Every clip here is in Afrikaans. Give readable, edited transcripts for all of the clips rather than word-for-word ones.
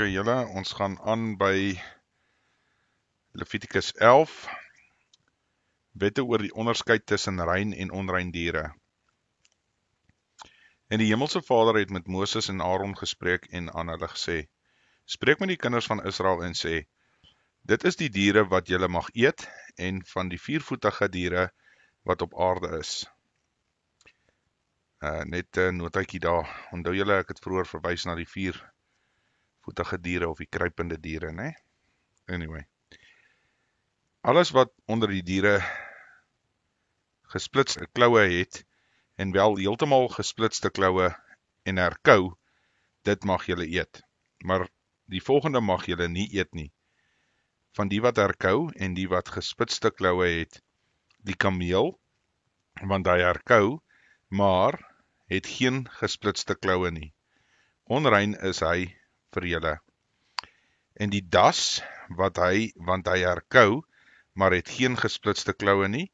Ok julle, ons gaan aan by Levitikus 11, wette oor die onderskeid tussen rein en onrein diere. En die Hemelse Vader het met Moses en Aaron gespreek en aan hulle gesê, spreek met die kinders van Israel en sê, dit is die diere wat julle mag eet en van die viervoetige diere wat op aarde is. Net 'n notaatjie daar, onthou julle ek het vroeër verwys na die viervoetige diere of die kruipende diere, né? Anyway. Alles wat onder die diere gesplitste kloue het, en wel heeltemal gesplitste kloue en herkou, dit mag julle eet. Maar die volgende mag julle nie eet nie. Van die wat herkou en die wat gespitste kloue het, die kameel, want hy herkou, maar het geen gesplitste kloue nie. Onrein is hy vir julle. En die das, want hy herkou, maar het geen gesplitste kloue nie,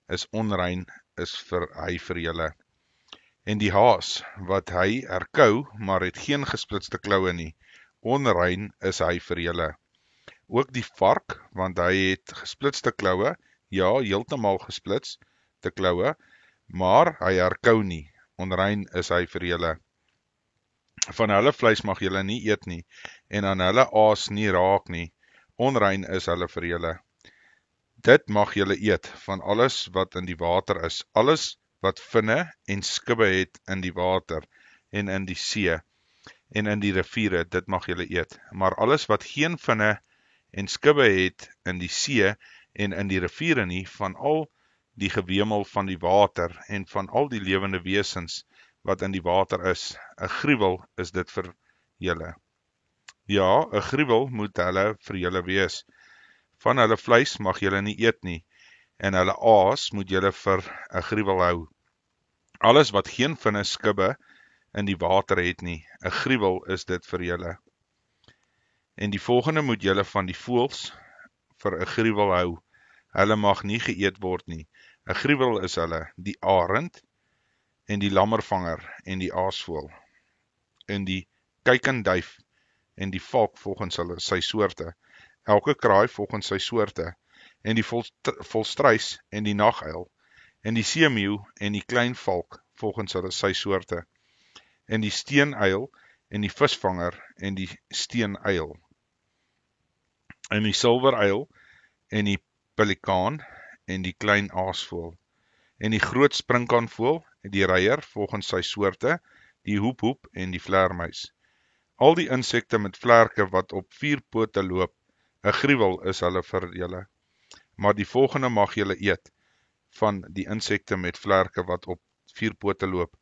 is onrein is hy vir julle. En die haas, wat hy herkou, maar het geen gesplitste kloue nie, onrein is hy vir julle. Ook die vark, want hy het gesplitste kloue, ja, heeltemal gesplitste kloue, maar hy herkou nie, onrein is hy vir julle. Van hulle vleis mag julle nie eet nie, en aan hulle aas nie raak nie, onrein is hulle vir julle. Dit mag julle eet, van alles wat in die water is, alles wat vinne en skubbe het in die water, en in die see, en in die riviere, dit mag julle eet. Maar alles wat geen vinne en skubbe het in die see, en in die riviere nie, van al die gewemel van die water, en van al die lewende wesens, wat in die water is, 'n gruwel is dit vir julle. Ja, 'n gruwel moet hulle vir julle wees. Van hulle vleis mag julle nie eet nie, en hulle aas moet julle vir 'n gruwel hou. Alles wat geen vinne skubbe in die water het nie, 'n gruwel is dit vir julle. En die volgende moet julle van die voëls vir 'n gruwel hou. Hulle mag nie geëet word nie. 'n gruwel is hulle, die arend, en die lammervanger, en die aasvoël, en die kuikenduif, en die valk volgens sy soorte, elke kraai volgens sy soorte, en die volstruis, en die naguil, en die seemeeu, en die klein valk volgens sy soorte, en die steenuil, en die visvanger, en die steenuil, en die silweruil, en die pelikaan, en die klein aasvoël, en die groot sprinkaanvoël, die reier volgens sy soorte, die hoephoep en die vleermuis. Al die insekte met vlerke wat op 4 pote loop, 'n gruwel is hulle vir julle. Maar die volgende mag julle eet, van die insekte met vlerke wat op 4 pote loop,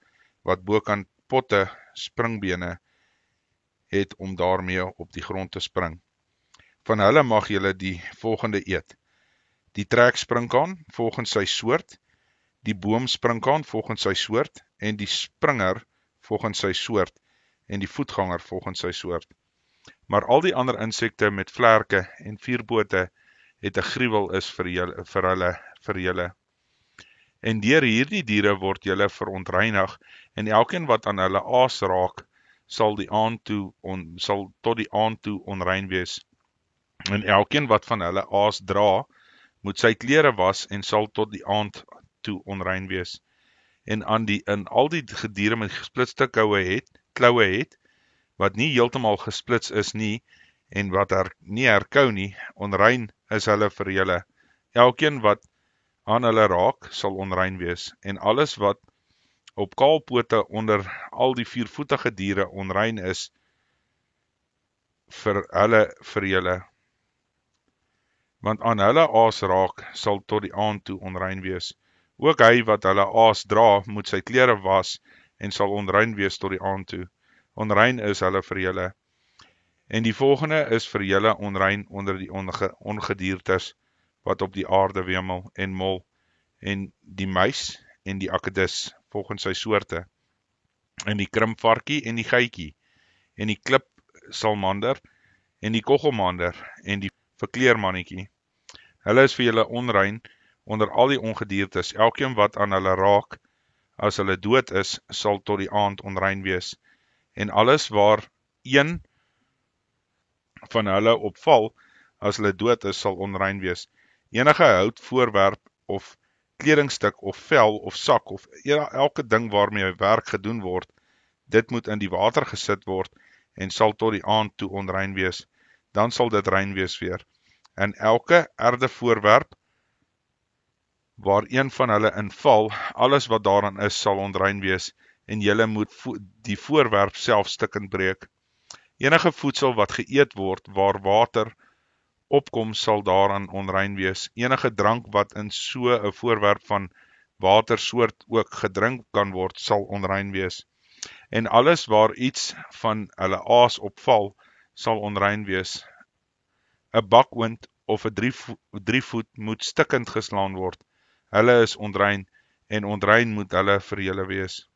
wat bokant potte springbene het om daarmee op die grond te spring. Van hulle mag julle die volgende eet. Die treksprinkaan volgens sy soort, die boomsprinkaan volgens sy soort, en die springer volgens sy soort, en die voetganger volgens sy soort. Maar al die ander insekte met vlerke en 4 pote het 'n gruwel is vir julle. En deur hierdie diere word julle verontreinig, en elkeen wat aan hulle aas raak, sal tot die aand toe onrein wees. En elkeen wat van hulle aas dra, moet sy klere was en sal tot die aand toe onrein wees. En in al die diere met gesplitste kloue het, wat nie heeltemal gesplits is nie, en wat nie herkou nie, onrein is hulle vir julle. Elkeen wat aan hulle raak, sal onrein wees, en alles wat op kaalpote onder al die viervoetige diere onrein is, vir julle. Want aan hulle aas raak, sal tot die aand toe onrein wees. Ook hy wat hulle aas dra, moet sy klere was, en sal onrein wees tot die aand toe. Onrein is hulle vir julle. En die volgende is vir julle onrein onder die ongediertes, wat op die aarde wemel en mol, en die muis, en die akedus, volgens sy soorte, en die krimpvarkie, en die geitjie, en die klipsalmander, en die koggelmander, en die verkleermannetjie. Hulle is vir julle onrein onder al die ongediertes. Elkeen wat aan hulle raak, as hulle dood is, sal tot die aand onrein wees. En alles waar een van hulle opval, as hulle dood is, sal onrein wees. Enige hout, voorwerp of kledingstuk of vel of sak of elke ding waarmee werk gedoen word, dit moet in die water gesit word en sal tot die aand toe onrein wees. Dan sal dit rein wees weer. En elke erde voorwerp waar een van hulle inval, alles wat daaraan is, sal onrein wees, en julle moet die voorwerp self stukkend breek. Enige voedsel wat geëet word, waar water opkom, sal daaraan onrein wees. Enige drank wat in so 'n voorwerp van watersoort ook gedrink kan word, sal onrein wees. En alles waar iets van hulle aas opval, sal onrein wees. 'n Bakoond of 'n drievoet moet stikkend geslaan word. Hulle is onrein, en onrein moet hulle vir julle wees.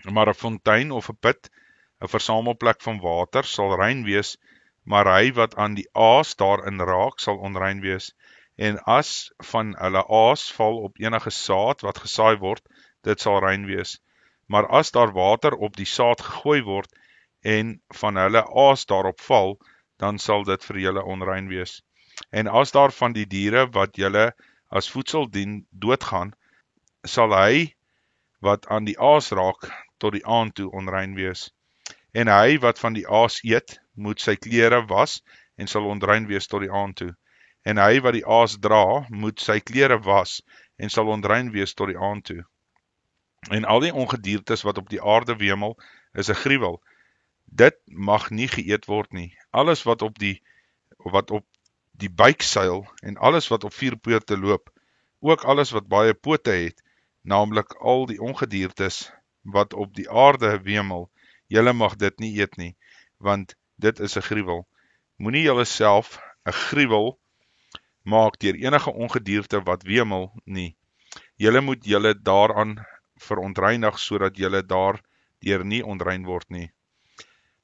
Maar 'n fontein of 'n put, 'n versamelplek van water, sal rein wees, maar hy wat aan die aas daarin raak, sal onrein wees. En as van hulle aas val op enige saad wat gesaai word, dit sal rein wees. Maar as daar water op die saad gegooi word, en van hulle aas daarop val, dan sal dit vir julle onrein wees. En as daar van die diere wat julle as voedsel dien doodgaan, sal hy wat aan die aas raak tot die aand toe onrein wees. En hy wat van die aas eet, moet sy klere was en sal onrein wees tot die aand toe. En hy wat die aas dra, moet sy klere was en sal onrein wees tot die aand toe. En al die ongediertes wat op die aarde wemel, is 'n gruwel. Dit mag nie geëet word nie. Alles wat op die buik seil en alles wat op 4 pote loop, ook alles wat baie pote het, naamlik al die ongediertes wat op die aarde wemel, julle mag dit nie eet nie, want dit is 'n gruwel. Moenie julle self 'n gruwel maak deur enige ongedierte wat wemel nie. Julle moet julle daaraan verontreinig, sodat julle daardeur nie onrein word nie.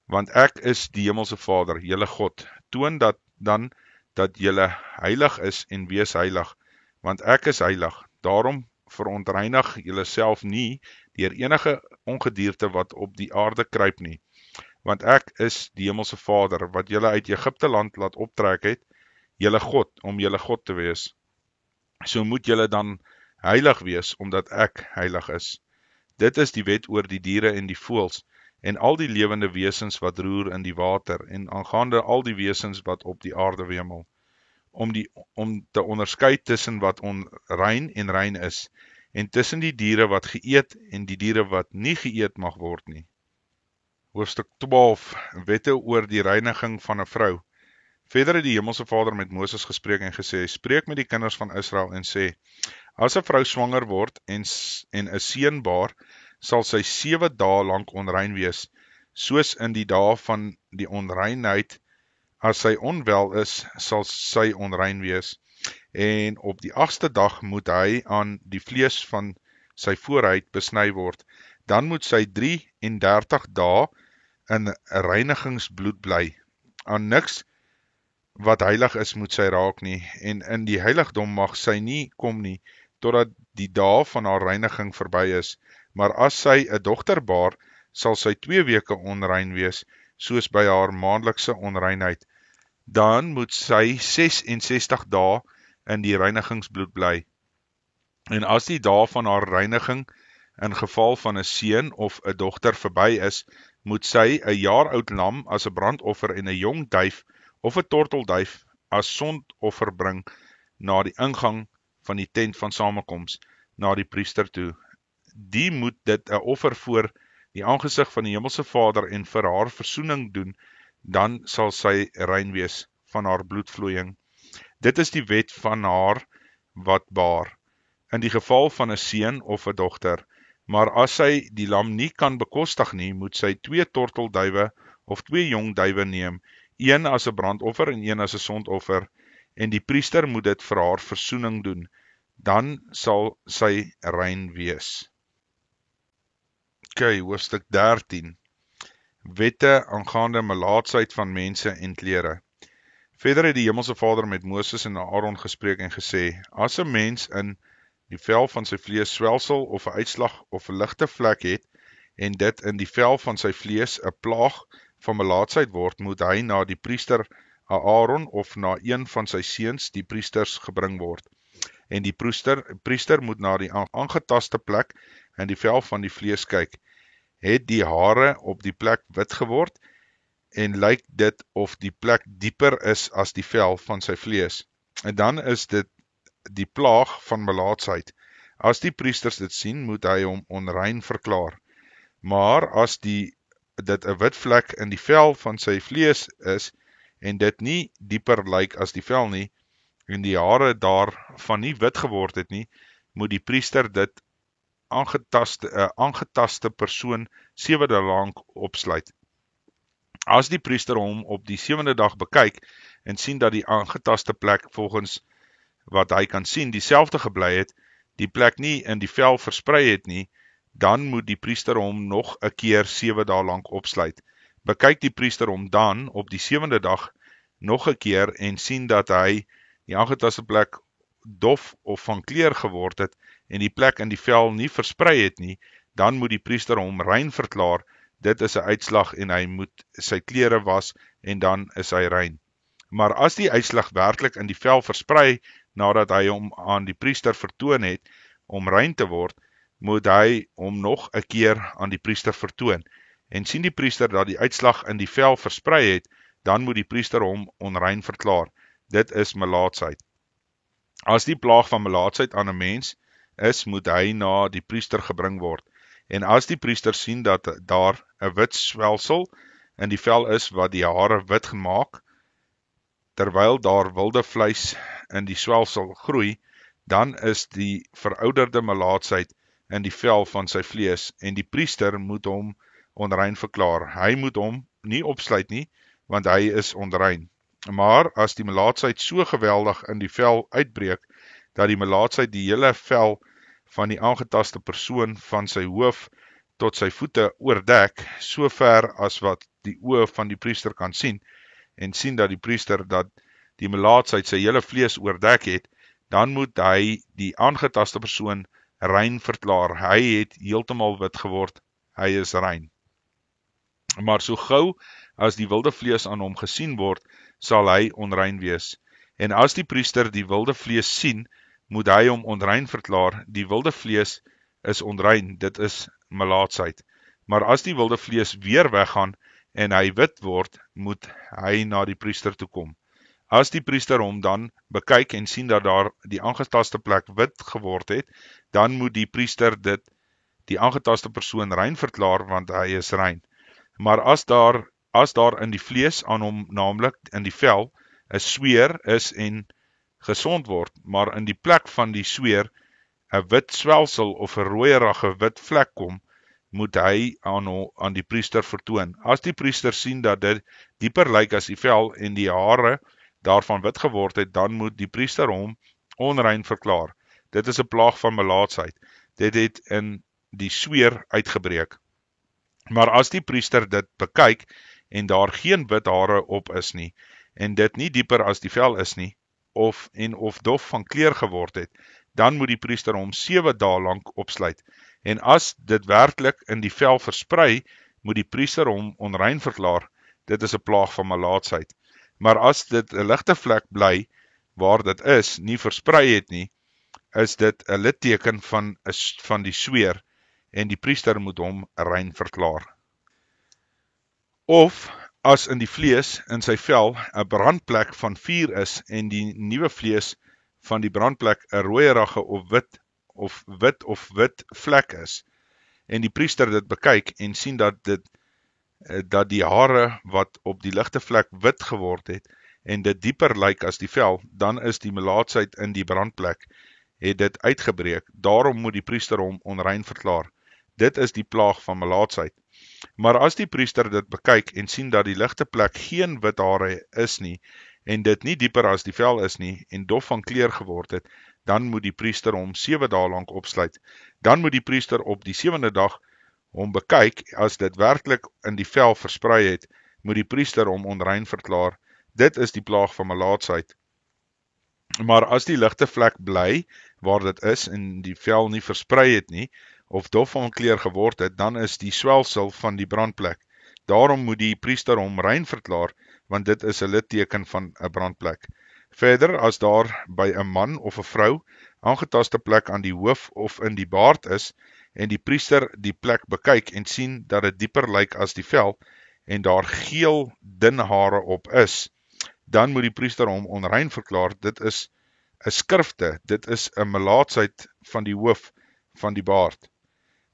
Want ek is die hemelse Vader, julle God. Toon dat julle heilig is en wees heilig, want ek is heilig. Daarom verontreinig julle self nie deur enige ongedierte wat op die aarde kruip nie. Want ek is die hemelse Vader, wat julle uit Egipte land laat optrek het, julle God, om julle God te wees. So moet julle dan heilig wees, omdat ek heilig is. Dit is die wet oor die diere en die voëls, en al die lewende wesens wat roer in die water, en aangaande al die wesens wat op die aarde wemel, om te onderskei tussen wat onrein en rein is, en tussen die diere wat geëet en die diere wat nie geëet mag word nie. Hoofstuk 12, wette oor die reiniging van 'n vrou. Verder het die hemelse Vader met Moses gespreek en gesê, spreek met die kinders van Israel en sê, as 'n vrou swanger word en 'n seun baar, sal sy 7 dae lank onrein wees, soos in die dae van die onreinheid. As sy onwel is, sal sy onrein wees, en op die 8ste dag moet hy aan die vlees van sy voorhuid besny word. Dan moet sy 33 dae in reinigingsbloed bly. Aan niks wat heilig is moet sy raak nie, en in die heiligdom mag sy nie kom nie, totdat die dae van haar reiniging verby is. Maar as sy 'n dogter baar, sal sy 2 weke onrein wees, soos by haar maandelikse onreinheid. Dan moet sy 66 dae in die reinigingsbloed bly. En as die dae van haar reiniging in geval van 'n seun of 'n dogter verby is, moet sy 'n jaar oud lam as 'n brandoffer en 'n jong duif of 'n tortelduif as sondoffer bring na die ingang van die tent van samekoms, na die priester toe. Die moet dit 'n offer voor die aangesig van die hemelse Vader en vir haar versoening doen, dan sal sy rein wees van haar bloedvloeiing. Dit is die wet van haar wat baar, in die geval van 'n seun of 'n dogter. Maar as sy die lam nie kan bekostig nie, moet sy 2 tortelduwe of 2 jong duwe neem, een as 'n brandoffer en een as 'n sondoffer, en die priester moet dit vir haar versoening doen, dan sal sy rein wees. Hoofstuk 13. Wette aangaande melaatsheid van mense en klere. Verder het die hemelse Vader met Moses en Aaron gespreek en gesê, as 'n mens in die vel van sy vlees swelsel of 'n uitslag of 'n ligte vlek het, en dit in die vel van sy vlees 'n plaag van melaatsheid word, moet hy na die priester Aaron of na een van sy seuns, die priesters, gebring word. En die priester moet na die aangetaste plek in die vel van die vlees kyk. Het die hare op die plek wit geword en lyk dit of die plek dieper is as die vel van sy vlees. En dan is dit die plaag van melaatsheid. As die priesters dit sien, moet hy hom onrein verklaar. Maar as dit 'n wit vlek in die vel van sy vlees is, en dit nie dieper lyk as die vel nie, en die hare daarvan nie wit geword het nie, moet die priester dit aangetaste persoon 7 dae lank opsluit. As die priester hom op die 7de dag bekyk en sien dat die aangetaste plek volgens wat hy kan sien dieselfde gebly het, die plek nie in die vel versprei het nie, dan moet die priester hom nog 'n keer 7 dae lank opsluit. Bekyk die priester hom dan op die 7de dag nog 'n keer en sien dat hy die aangetaste plek dof of van kleur geword het en die plek in die vel nie versprei het nie, dan moet die priester hom rein verklaar. Dit is 'n uitslag en hy moet sy klere was en dan is hy rein. Maar as die uitslag werklik in die vel versprei nadat hy hom aan die priester vertoon het om rein te word, moet hy hom nog 'n keer aan die priester vertoon. En sien die priester dat die uitslag in die vel versprei het, dan moet die priester hom onrein verklaar. Dit is melaatsheid. As die plaag van melaatsheid aan 'n mens is, moet hy na die priester gebring word. En as die priester sien dat daar 'n wit swelsel in die vel is wat die hare wit gemaak, terwyl daar wilde vleis in die swelsel groei, dan is die verouderde melaatsheid in die vel van sy vlees, en die priester moet hom onrein verklaar. Hy moet hom nie opsluit nie, want hy is onrein. Maar as die melaatsheid so geweldig in die vel uitbreek, dat die melaatsheid die hele vel van die aangetaste persoon van sy hoof tot sy voete oordek, so ver as wat die oë van die priester kan sien, en sien dat die priester dat die melaatsheid sy hele vlees oordek het, dan moet hy die aangetaste persoon rein verklaar. Hy het heeltemal wit geword, hy is rein. Maar so gou as die wilde vlees aan hom gesien word, sal hy onrein wees. En as die priester die wilde vlees sien, moet hy hom onrein verklaar. Die wilde vlees is onrein, dit is melaatsheid. Maar as die wilde vlees weer weggaan en hy wit word, moet hy na die priester toe kom. As die priester hom dan bekyk en sien dat daar die aangetaste plek wit geword het, dan moet die priester die aangetaste persoon rein verklaar, want hy is rein. Maar as daar in die vlees aan hom, naamlik in die vel, 'n sweer is en gesond word, maar in die plek van die sweer 'n wit swelsel of 'n rooierige wit vlek kom, moet hy aan die priester vertoon. As die priester sien dat dit dieper lyk as die vel en die hare daarvan wit geword het, dan moet die priester hom onrein verklaar. Dit is 'n plaag van melaatsheid. Dit het in die sweer uitgebreek. Maar as die priester dit bekyk en daar geen wit hare op is nie, en dit nie dieper as die vel is nie, of dof van kleur geword het, dan moet die priester hom 7 dae lank opsluit. En as dit werklik in die vel versprei, moet die priester hom onrein verklaar. Dit is 'n plaag van melaatsheid. Maar as dit 'n ligte vlek bly, waar dit is, nie versprei het nie, is dit 'n litteken van die sweer, en die priester moet hom rein verklaar. Of, as in die vlees in sy vel 'n brandplek van vuur is, en die nuwe vlees van die brandplek 'n rooierige of wit vlek is, en die priester dit bekyk en sien dat die hare wat op die ligte vlek wit geword het, en dit dieper lyk as die vel, dan is die melaatsheid in die brandplek, het dit uitgebreek. Daarom moet die priester hom onrein verklaar. Dit is die plaag van melaatsheid. Maar as die priester dit bekyk en sien dat die ligte plek geen wit hare is nie, en dit nie dieper as die vel is nie, en dof van kleur geword het, dan moet die priester hom 7 dae lank opsluit. Dan moet die priester op die 7de dag hom bekyk. As dit werklik in die vel versprei het, moet die priester hom onrein verklaar. Dit is die plaag van melaatsheid. Maar as die ligte vlek bly, waar dit is, en die vel nie versprei het nie, of dof van kleur geword het, dan is die swelsel van die brandplek. Daarom moet die priester hom rein verklaar, want dit is 'n litteken van 'n brandplek. Verder, as daar by 'n man of 'n vrou aangetaste plek aan die hoof of in die baard is, en die priester die plek bekyk en sien dat dit dieper lyk as die vel, en daar geel dun hare op is, dan moet die priester hom onrein verklaar. Dit is 'n skrifte, dit is 'n melaatsheid van die hoof van die baard.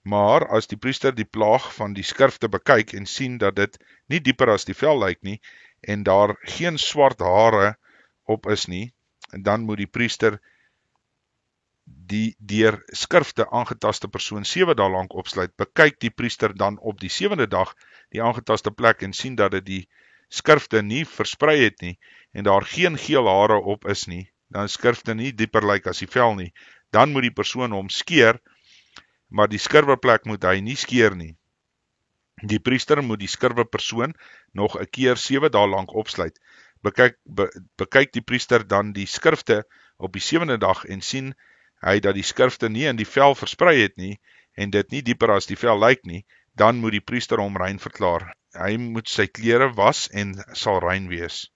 Maar as die priester die plaag van die skrifte bekyk en sien dat dit nie dieper as die vel lyk nie, en daar geen swart hare op is nie, dan moet die priester die deur skrifte aangetaste persoon 7 dae lank opsluit. Bekyk die priester dan op die 7de dag die aangetaste plek en sien dat dit die skrifte nie versprei het nie, en daar geen geel hare op is nie, dan skrifte nie dieper lyk as die vel nie, dan moet die persoon hom skeer, maar die skurweplek moet hy nie skeer nie. Die priester moet die skurwepersoon nog 'n keer 7 dae lank opsluit. Bekyk die priester dan die skrifte op die 7de dag en sien hy dat die skrifte nie in die vel versprei het nie, en dit nie dieper as die vel lyk nie, dan moet die priester hom rein verklaar. Hy moet sy klere was en sal rein wees.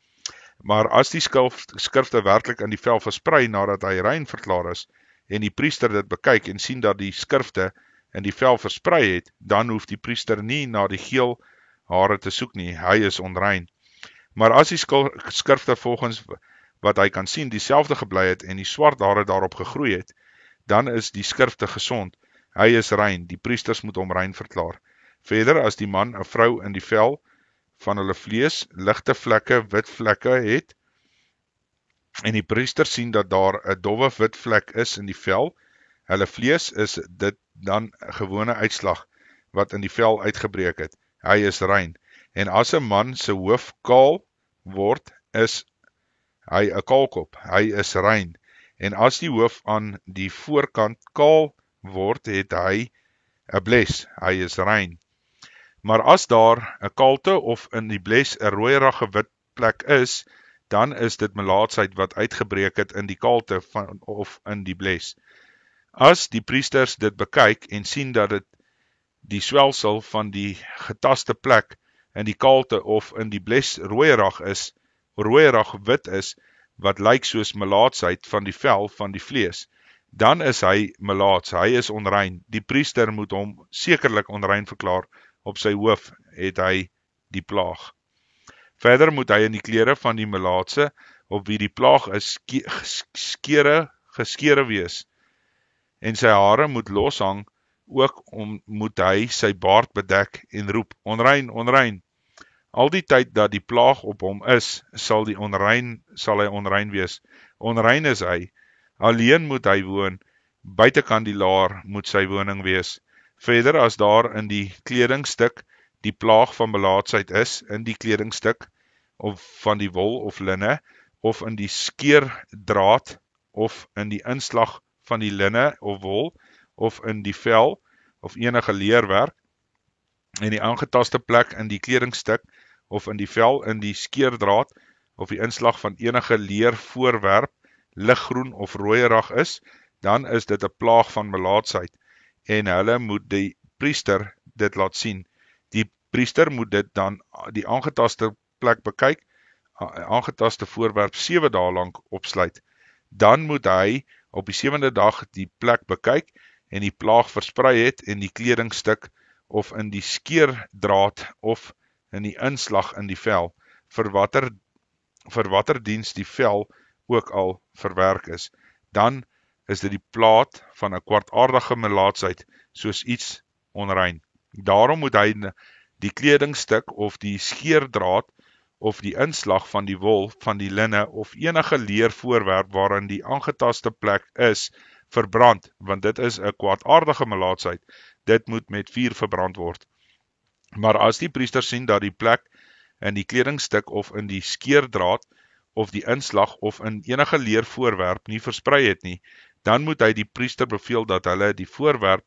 Maar as die skrifte werklik in die vel versprei nadat hy rein verklaar is, en die priester dit bekyk en sien dat die skrifte in die vel versprei het, dan hoef die priester nie na die geel hare te soek nie, hy is onrein. Maar as die skrifte volgens wat hy kan sien dieselfde gebly het en die swart hare daarop gegroei het, dan is die skrifte gesond, hy is rein, die priesters moet hom rein verklaar. Verder, as die man 'n vrou in die vel van hulle vlees ligte vlekke, wit vlekke het, en die priester sien dat daar 'n dowwe wit vlek is in die vel, hulle vlees, is dit dan 'n gewone uitslag wat in die vel uitgebreek het. Hy is rein. En as 'n man se hoof kaal word, is hy 'n kaalkop. Hy is rein. En as die hoof aan die voorkant kaal word, het hy 'n bles. Hy is rein. Maar as daar 'n kaalte of in die bles 'n rooierige wit plek is, dan is dit melaatsheid wat uitgebreek het in die kaalte of in die bles. As die priesters dit bekyk en sien dat dit die swelsel van die getaste plek in die kaalte of in die bles rooierig wit is, wat lyk soos melaatsheid van die vel van die vlees, dan is hy melaats, hy is onrein. Die priester moet hom sekerlik onrein verklaar, op sy hoof het hy die plaag. Verder moet hy in die klere van die melaatse, op wie die plaag is, geskere wees, en sy hare moet loshang, ook moet hy sy baard bedek en roep, onrein, onrein. Al die tyd dat die plaag op hom is, sal hy onrein wees. Onrein is hy, alleen moet hy woon, buitekant die laar moet sy woning wees. Verder, as daar in die kledingstuk die plaag van melaatsheid is, in die kledingstuk, of van die wol of linne, of in die skeerdraad, of in die inslag van die linne of wol, of in die vel, of enige leerwerk, en die aangetaste plek in die kledingstuk, of in die vel, in die skeerdraad, of die inslag van enige leervoorwerp, liggroen of rooierig is, dan is dit 'n plaag van melaatsheid, en hulle moet die priester dit laat sien. Die priester moet dit dan die aangetaste plek bekyk, aangetaste voorwerp 7 dae lank opsluit. Dan moet hy op die 7de dag die plek bekyk en die plaag versprei het in die kledingstuk of in die skeerdraad of in die inslag in die vel, vir watter diens die vel ook al verwerk is. Dan is dit die plaat van 'n kwartaardige melaatsheid, soos iets onrein. Daarom moet hy die kledingstuk of die skeerdraad of die inslag van die wol, van die linne of enige leervoorwerp waarin die aangetaste plek is, verbrand, want dit is 'n kwaadaardige melaatsheid. Dit moet met vuur verbrand word. Maar as die priester sien dat die plek in die kledingstuk of in die skeerdraad of die inslag of in enige leervoorwerp nie versprei het nie, dan moet hy die priester beveel dat hulle die voorwerp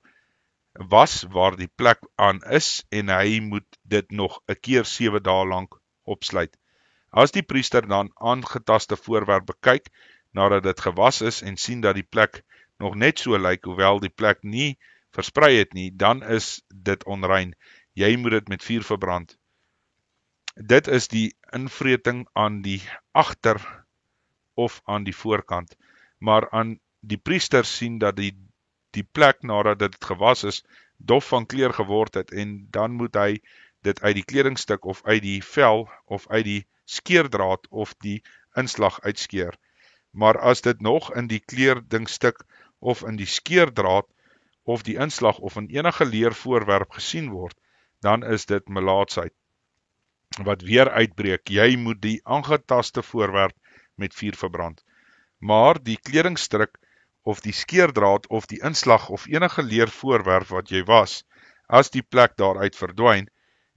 was waar die plek aan is en hy moet dit nog 'n keer 7 dae lank opsluit. As die priester dan aangetaste voorwerp bekyk, nadat dit gewas is en sien dat die plek nog net so lyk, hoewel die plek nie versprei het nie, dan is dit onrein. Jy moet dit met vuur verbrand. Dit is die invreting aan die agter of aan die voorkant. Maar aan die priester sien dat die plek nadat dit gewas is, dof van kleur geword het, en dan moet hy dit uit die kledingstuk of uit die vel of uit die skeerdraad of die inslag uitskeer. Maar as dit nog in die kledingstuk of in die skeerdraad of die inslag of in enige leervoorwerp gesien word, dan is dit melaatsheid wat weer uitbreek. Jy moet die aangetaste voorwerp met vuur verbrand. Maar die kledingstuk of die skeerdraad of die inslag of enige leervoorwerp wat jy was, as die plek daaruit verdwyn,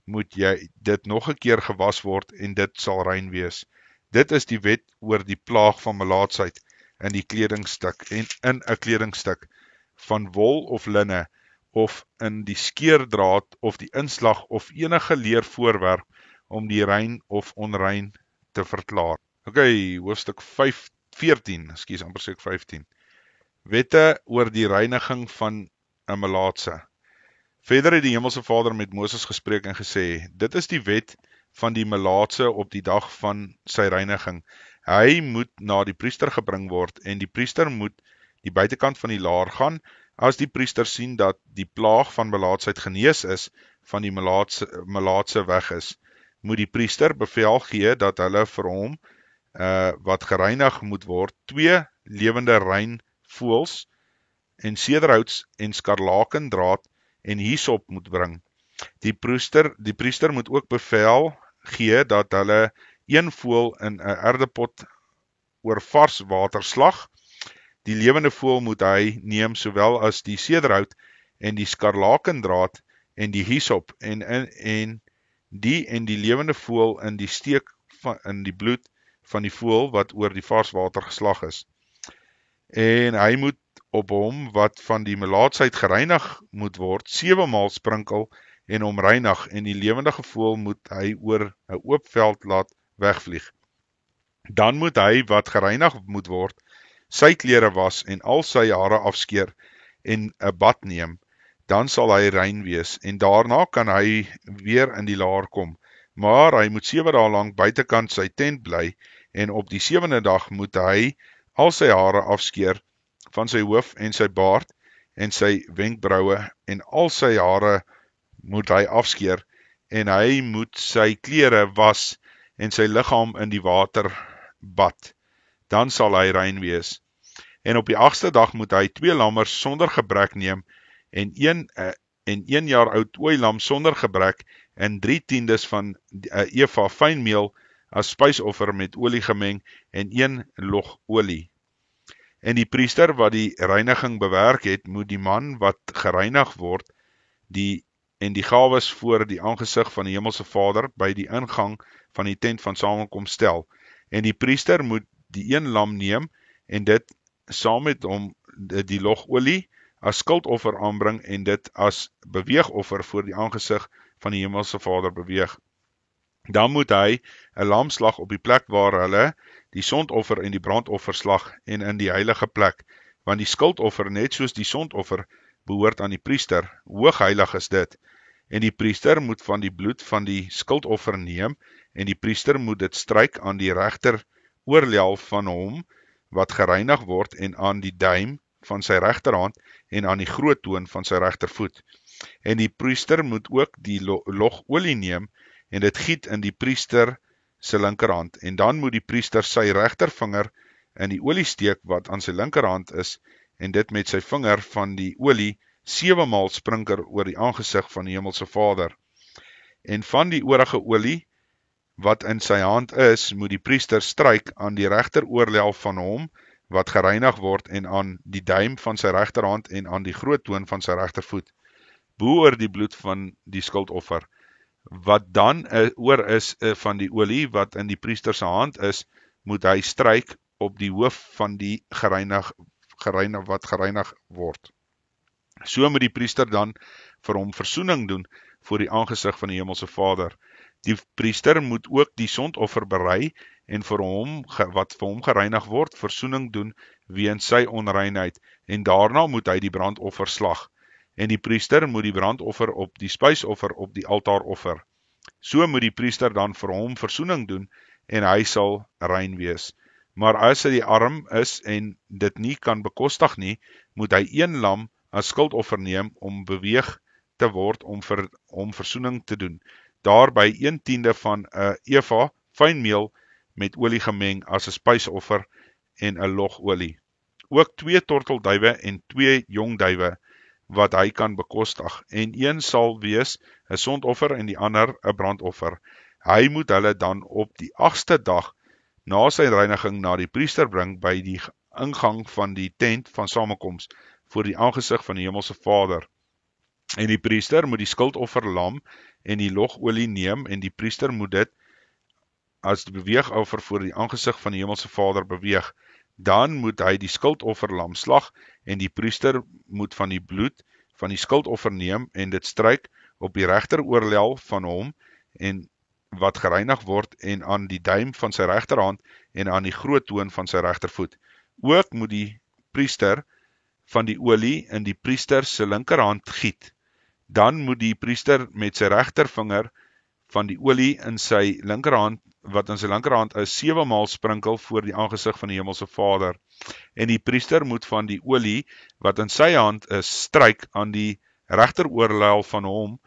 moet jy dit nog 'n keer gewas word en dit sal rein wees. Dit is die wet oor die plaag van melaatsheid in die kledingstuk en in 'n kledingstuk van wol of linne of in die skeerdraad of die inslag of enige leervoorwerp om die rein of onrein te verklaar. Hoofstuk 14, amper sê ek 15. Wette oor die reiniging van 'n melaatse. Verder het die Hemelse Vader met Moses gespreek en gesê, dit is die wet van die melaatse op die dag van sy reiniging. Hy moet na die priester gebring word en die priester moet die buitekant van die laar gaan. As die priester sien dat die plaag van melaatsheid genees is, van die melaatse weg is, moet die priester bevel gee dat hulle vir hom wat gereinig moet word, 2 lewende rein voëls en sederhouts en skarlakendraad en hisop moet bring. Die priester moet ook bevel gee dat hulle 1 voël in 'n erdepot oor vars water slag. Die lewende voël moet hy neem sowel as die sederhout en die skarlakendraad en die hisop en die lewende voël in die steek in die bloed van die voël wat oor die vars water geslag is. En hy moet op hom wat van die melaatsheid gereinig moet word, 7 maal sprinkel en hom reinig, en die lewendige voël moet hy oor 'n oop veld laat wegvlieg. Dan moet hy wat gereinig moet word, sy klere was en al sy hare afskeer en 'n bad neem, dan sal hy rein wees, en daarna kan hy weer in die laar kom. Maar hy moet 7 dae lank buitekant sy tent bly, en op die 7de dag moet hy al sy hare afskeer van sy hoof en sy baard en sy wenkbroue, en al sy hare moet hy afskeer, en hy moet sy klere was en sy liggaam in die water bad. Dan sal hy rein wees. En op die 8ste dag moet hy 2 lammers sonder gebrek neem, en 1 jaar oud ooilam sonder gebrek, en 3/10 van 'n eva fynmeel as spysoffer met olie gemeng, en 1 log olie. En die priester wat die reiniging bewerk het, moet die man wat gereinig word, die gawes voor die aangesig van die Hemelse Vader by die ingang van die tent van samekoms stel. En die priester moet die 1 lam neem en dit saam met hom die logolie as skuldoffer aanbring en dit as beweegoffer voor die aangesig van die Hemelse Vader beweeg. Dan moet hy 'n lam slag op die plek waar hulle die sondoffer en die brandoffer slag en in die heilige plek, want die skuldoffer net soos die sondoffer behoort aan die priester, hoogheilig is dit. En die priester moet van die bloed van die skuldoffer neem en die priester moet dit stryk aan die regter oorlel van hom wat gereinig word en aan die duim van sy regterhand en aan die groot toon van sy regtervoet. En die priester moet ook die logolie neem en dit giet in die priester sy linkerhand, en dan moet die priester sy regtervinger in die olie steek wat aan sy linkerhand is, en dit met sy vinger van die olie 7 maal sprinker oor die aangesig van die Hemelse Vader. En van die oorige olie wat in sy hand is, moet die priester stryk aan die regter oorlel van hom wat gereinig word en aan die duim van sy regterhand en aan die groot toon van sy regtervoet, bo oor die bloed van die skuldoffer. Wat dan oor is van die olie wat in die priester se hand is, moet hy stryk op die hoof van die wat gereinig word. So moet die priester dan vir hom versoening doen voor die aangesig van die Hemelse Vader. Die priester moet ook die sondoffer berei en vir hom wat vir hom gereinig word, versoening doen weens sy onreinheid, en daarna moet hy die brandoffer slag. En die priester moet die brandoffer op die spysoffer op die altaar offer. So moet die priester dan vir hom versoening doen en hy sal rein wees. Maar as hy die arm is en dit nie kan bekostig nie, moet hy een lam as skuldoffer neem om beweeg te word om versoening te doen. Daarby 1/10 van 'n eva fynmeel met olie gemeng as 'n spysoffer en 'n log olie. Ook 2 tortelduwe en 2 jong duwe wat hy kan bekostig, en een sal wees 'n sondoffer en die ander 'n brandoffer. Hy moet hulle dan op die 8ste dag na sy reiniging na die priester bring by die ingang van die tent van samekoms voor die aangesig van die Hemelse Vader. En die priester moet die skuldoffer lam en die logolie neem en die priester moet dit as die beweegoffer voor die aangesig van die Hemelse Vader beweeg. Dan moet hy die skuldoffer lam slag en die priester moet van die bloed van die skuldoffer neem en dit stryk op die regteroorlel van hom en wat gereinig word en aan die duim van sy regterhand en aan die groot toon van sy regtervoet. Ook moet die priester van die olie in die priester se linkerhand giet. Dan moet die priester met sy regtervinger van die olie in sy linkerhand, wat in sy linkerhand is, 7 maal sprinkel voor die aangesig van die Hemelse Vader. En die priester moet van die olie wat in sy hand is, stryk aan die regteroorlel van hom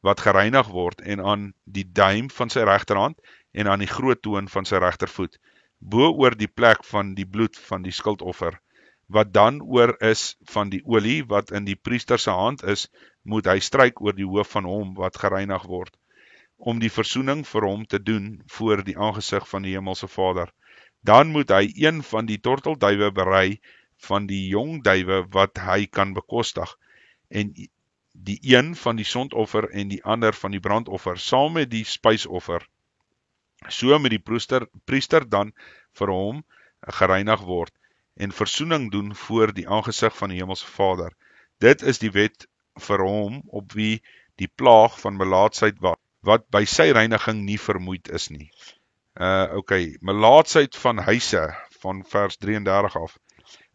wat gereinig word en aan die duim van sy regterhand en aan die groot toon van sy regtervoet, bo oor die plek van die bloed van die skuldoffer. Wat dan oor is van die olie wat in die priester se hand is, moet hy stryk oor die hoof van hom wat gereinig word, om die versoening vir hom te doen voor die aangesig van die Hemelse Vader. Dan moet hy een van die tortelduwe berei van die jong duwe wat hy kan bekostig, en die een van die sondoffer en die ander van die brandoffer, saam met die spysoffer. So moet die priester dan vir hom gereinig word en versoening doen voor die aangesig van die Hemelse Vader. Dit is die wet vir hom op wie die plaag van melaatsheid wat by sy reiniging nie vermoeid is nie. Melaatsheid van huise, van vers 33 af.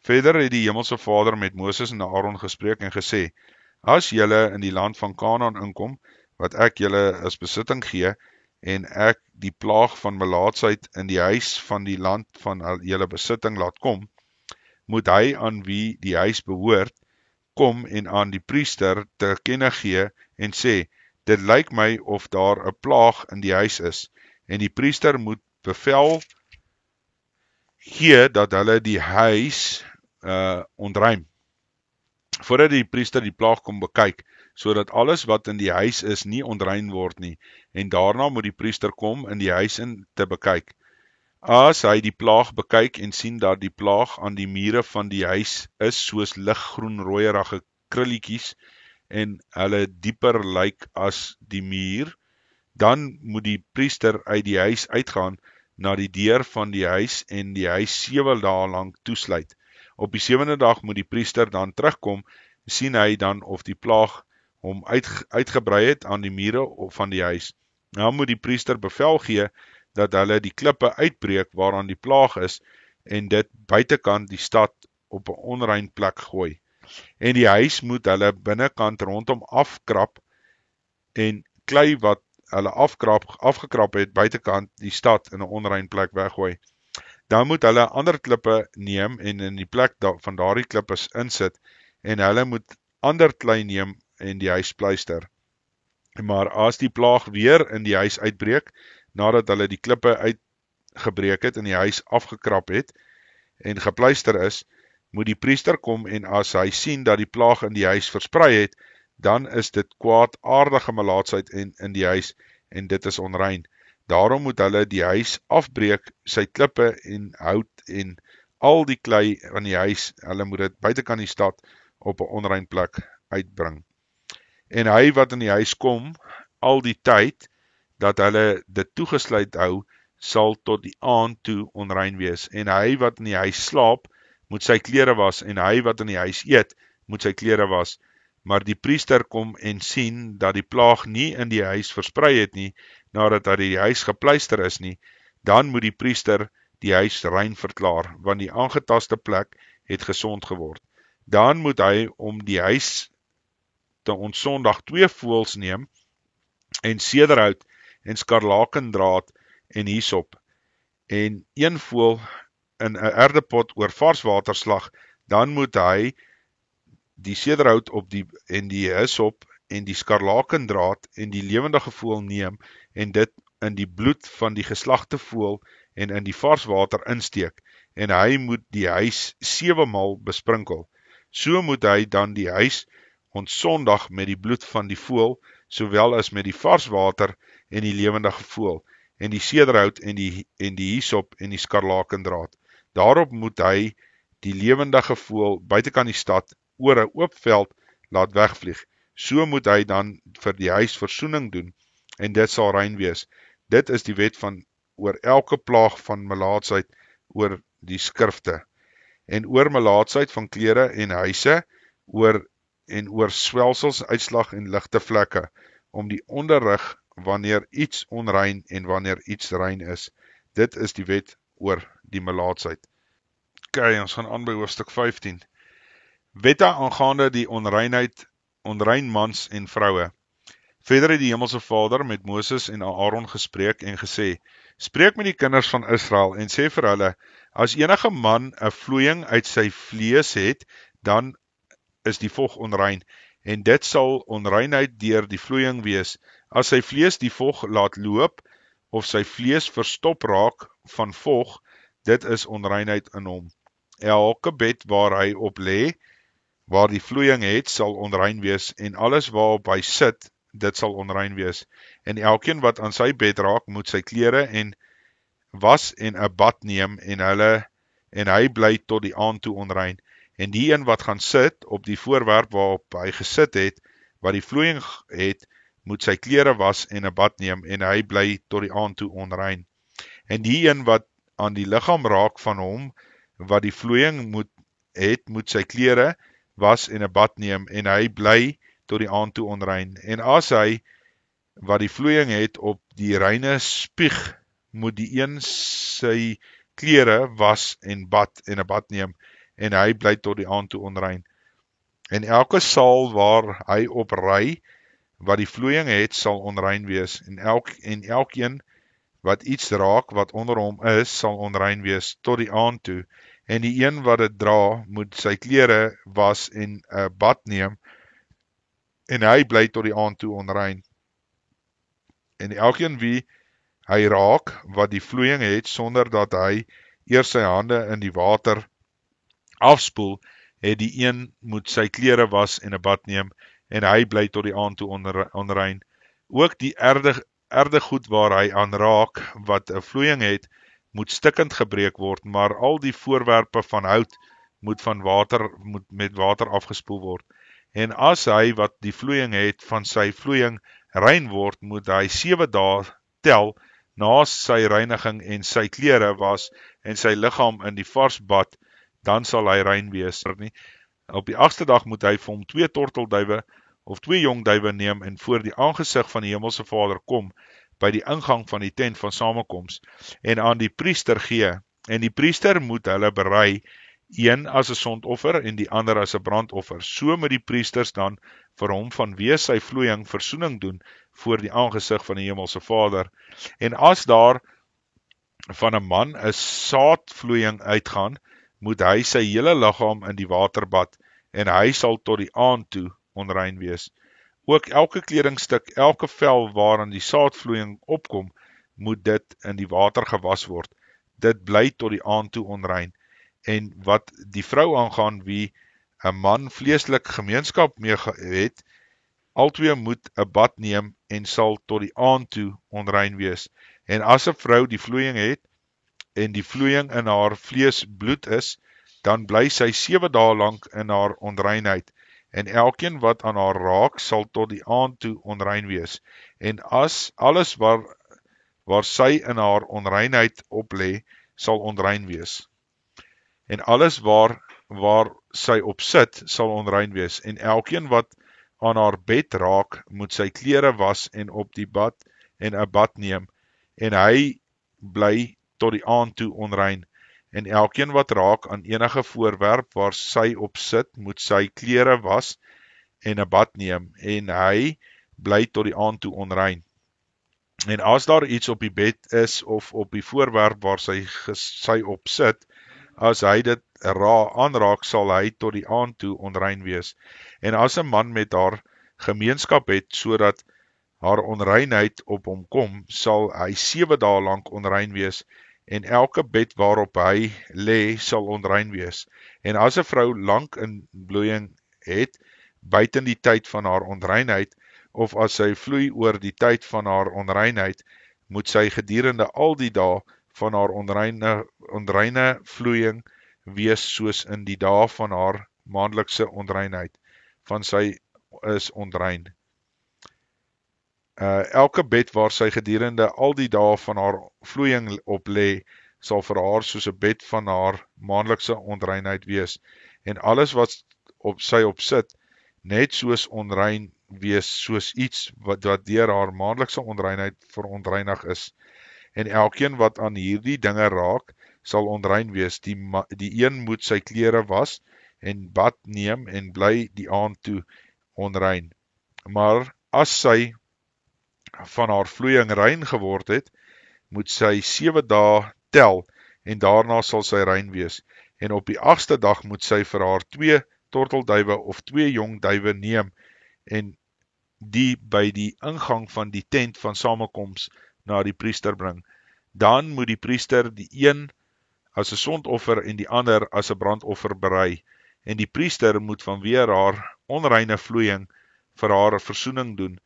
Verder het die Hemelse Vader met Moses en Aaron gespreek en gesê, as julle in die land van Kanaan inkom, wat ek julle as besitting gee, en ek die plaag van melaatsheid in die huis van die land van julle besitting laat kom, moet hy aan wie die huis behoort, kom en aan die priester te kenne gee en sê, dit lyk my of daar 'n plaag in die huis is, en die priester moet bevel gee dat hulle die huis ontruim, voordat die priester die plaag kom bekyk, sodat alles wat in die huis is nie ontrein word nie, en daarna moet die priester kom in die huis in te bekyk. As hy die plaag bekyk en sien dat die plaag aan die mure van die huis is, soos liggroen rooierige krulletjies, en hulle dieper lyk as die muur, dan moet die priester uit die huis uitgaan na die deur van die huis en die huis 7 dae lang toesluit. Op die 7de dag moet die priester dan terugkom, sien hy dan of die plaag hom uitgebrei het aan die mure van die huis. Dan moet die priester bevel gee dat hulle die klippe uitbreek waaraan die plaag is en dit buitekant die stad op 'n onrein plek gooi. En die huis moet hulle binnekant rondom afkrap en klei wat hulle afgekrap het buitekant die stad in 'n onrein plek weggooi. Dan moet hulle ander klippe neem en in die plek van daardie klippe insit en hulle moet ander klei neem en die huis pleister. Maar as die plaag weer in die huis uitbreek, nadat hulle die klippe uitgebreek het en die huis afgekrap het en gepleister is, moet die priester kom en as hy sien dat die plaag in die huis versprei het, dan is dit kwaadaardige melaatsheid in die huis en dit is onrein. Daarom moet hulle die huis afbreek, sy klippe en hout en al die klei van die huis, hulle moet dit buitekant die stad op 'n onrein plek uitbring. En hy wat in die huis kom, al die tyd dat hulle dit toegesluit hou, sal tot die aand toe onrein wees. En hy wat in die huis slaap, moet sy klere was, en hy wat in die huis eet, moet sy klere was. Maar die priester kom en sien dat die plaag nie in die huis versprei het nie, nadat hy die huis gepleister is nie, dan moet die priester die huis rein verklaar, want die aangetaste plek het gesond geword. Dan moet hy om die huis te ontsondag 2 voëls neem en sederhout en skarlakendraad en hyssop, en een voël in 'n erdepot oor vars water slag, dan moet hy die sederhout en die hyssop en die skarlakendraad en die lewendige voël neem en dit in die bloed van die geslagte voël en in die vars water insteek, en hy moet die huis 7 maal besprinkel. So moet hy dan die huis ontsondag met die bloed van die voël, sowel as met die vars water en die lewendige voël, en die sederhout en die hyssop en die skarlakendraad. Daarop moet hy die lewendige voël buitekant die stad oor 'n oop veld laat wegvlieg. So moet hy dan vir die huis versoening doen, en dit sal rein wees. Dit is die wet oor elke plaag van melaatsheid oor die skrifte, en oor melaatsheid van klere en huise, oor swelsels, uitslag en ligte vlekke, om die onderrig wanneer iets onrein en wanneer iets rein is. Dit is die wet oor die melaatsheid. Okay, ons gaan aan by hoofstuk 15. Wette aangaande die onrein mans en vroue. Verder het die Hemelse Vader met Moses en Aaron gespreek en gesê, spreek met die kinders van Israel en sê vir hulle, as enige man 'n vloeiing uit sy vlees het, dan is die vog onrein, en dit sal onreinheid deur die vloeiing wees. As sy vlees die vog laat loop, of sy vlees verstop raak van vog, dit is onreinheid in hom. Elke bed waar hy op lê, waar die vloeiing het, sal onrein wees, en alles waarop hy sit, dit sal onrein wees. En elkeen wat aan sy bed raak, moet sy klere en was en 'n bad neem, en hy bly tot die aand toe onrein. En die een wat gaan sit op die voorwerp waarop hy gesit het, wat die vloeiing het, moet sy klere was en 'n bad neem, en hy bly tot die aand toe onrein. En die een wat aan die liggaam raak van hom, wat die vloeiing moet sy klere was en 'n bad neem, en hy bly tot die aand toe onrein. En as hy, wat die vloeiing het, op die reine spieg, moet die een sy klere was en 'n bad neem, en hy bly tot die aand toe onrein. En elke saal waar hy op ry, wat die vloeiing het, sal onrein wees, en elkeen wat iets raak wat onder hom is, sal onrein wees tot die aand toe, en die een wat dit dra, moet sy klere was en 'n bad neem, en hy bly tot die aand toe onrein. En elkeen wie hy raak, wat die vloeiing het, sonder dat hy eers sy hande in die water afspoel, het die een moet sy klere was en 'n bad neem, en hy bly tot die aand toe onrein. Ook die erde goed waar hy aan raak, wat 'n vloeiing het, moet stikkend gebreek word, maar al die voorwerpe van hout moet met water afgespoel word. En as hy wat die vloeiing het van sy vloeiing rein word, moet hy 7 dae tel na sy reiniging en sy klere was en sy liggaam in die vars bad, dan sal hy rein wees. Op die 8ste dag moet hy vir hom 2 tortelduwe of 2 jong duwe neem en voor die aangesig van die Hemelse Vader kom, by die ingang van die tent van samekoms, en aan die priester gee. En die priester moet hulle berei, een as 'n sondoffer en die ander as 'n brandoffer. So moet die priesters dan vir hom vanweë sy vloeiing versoening doen voor die aangesig van die Hemelse Vader. En as daar van 'n man 'n saadvloeiing uitgaan, moet hy sy hele liggaam in die water bad, en hy sal tot die aand toe onrein wees. Ook elke kledingstuk, elke vel waaraan die saadvloeiing opkom, moet dit in die water gewas word. Dit bly tot die aand toe onrein. En wat die vrou aangaan wie 'n man vleeslik gemeenskap mee het, albei moet 'n bad neem en sal tot die aand toe onrein wees. En as 'n vrou die vloeiing het, en die vloeiing in haar vlees bloed is, dan bly sy 7 dae lank in haar onreinheid, en elkeen wat aan haar raak, sal tot die aand toe onrein wees. En as alles waar sy in haar onreinheid op lê, sal onrein wees. En alles waar sy op sit, sal onrein wees. En elkeen wat aan haar bed raak, moet sy klere was en op die bad en 'n bad neem, en hy bly tot die aand toe onrein. En elkeen wat raak aan enige voorwerp waar sy op sit, moet sy klere was en 'n bad neem, en hy bly tot die aand toe onrein. En as daar iets op die bed is of op die voorwerp waar sy op sit, as hy dit aanraak, sal hy tot die aand toe onrein wees. En as 'n man met haar gemeenskap het, sodat haar onreinheid op hom kom, sal hy 7 dae lank onrein wees, en elke bed waarop hy lê, sal onrein wees. En as 'n vrou lank in bloeiing het, buiten die tyd van haar onreinheid, of as sy vloei oor die tyd van haar onreinheid, moet sy gedurende al die dae van haar onreine vloeiing wees soos in die dae van haar maandelikse onreinheid, van sy is onrein. Elke bed waar sy gedurende al die dae van haar vloeiing op lê, sal vir haar soos 'n bed van haar maandelikse onreinheid wees, en alles wat sy op sit, net soos onrein wees soos iets wat deur haar maandelikse onreinheid verontreinig is. En elkeen wat aan hierdie dinge raak, sal onrein wees. Die een moet sy klere was en bad neem en bly die aand toe onrein. Maar as sy van haar vloeiing rein geword het, moet sy 7 dae tel, en daarna sal sy rein wees. En op die 8ste dag moet sy vir haar 2 tortelduwe of 2 jong duwe neem, en die by die ingang van die tent van samekoms na die priester bring. Dan moet die priester die een as 'n sondoffer en die ander as 'n brandoffer berei, en die priester moet vanweë haar onreine vloeiing vir haar 'n versoening doen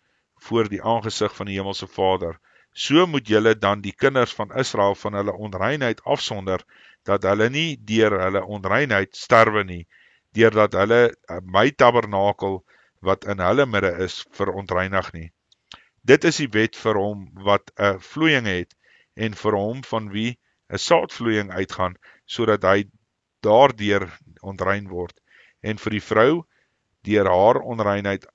voor die aangesig van die hemelse Vader. So moet julle dan die kinders van Israel van hulle onreinheid afsonder, dat hulle nie deur hulle onreinheid sterwe nie, deurdat hulle my tabernakel wat in hulle midde is, verontreinig nie. Dit is die wet vir hom wat 'n vloeiing het, en vir hom van wie 'n saadvloeiing uitgaan, sodat hy daardeur onrein word, en vir die vrou deur haar onreinheid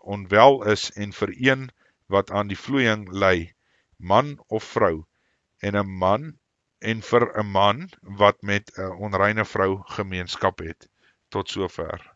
onwel is, en vir een wat aan die vloeiing ly, man of vrou, en vir 'n man wat met 'n onreine vrou gemeenskap het. Tot sover.